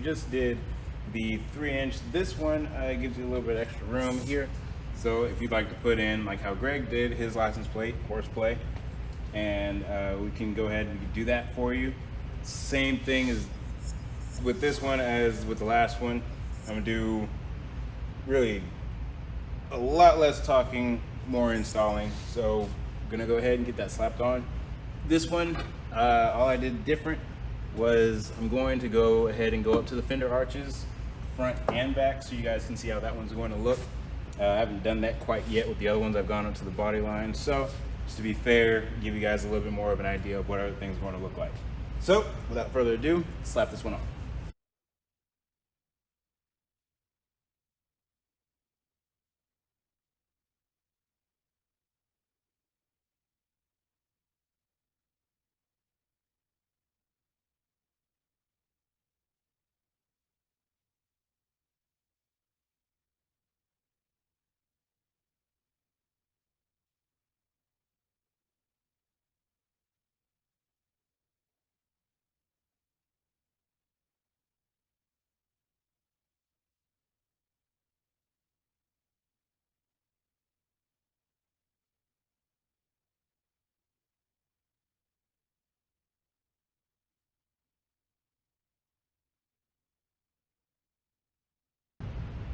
just did the 3-inch. This one gives you a little bit extra room here. So if you'd like to put in, like how Greg did, his license plate, horseplay, and we can go ahead and do that for you. Same thing as with this one as with the last one. I'm gonna do really a lot less talking, more installing. So I'm gonna go ahead and get that slapped on. This one, all I did different was I'm going to go ahead and go up to the fender arches, front and back, so you guys can see how that one's going to look. I haven't done that quite yet with the other ones. I've gone up to the body line. So just to be fair, give you guys a little bit more of an idea of what everything's going to look like. So without further ado, slap this one on.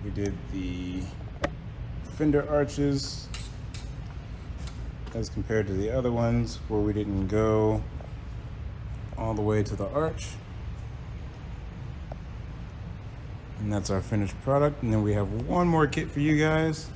We did the fender arches as compared to the other ones where we didn't go all the way to the arch. And that's our finished product. And then we have one more kit for you guys.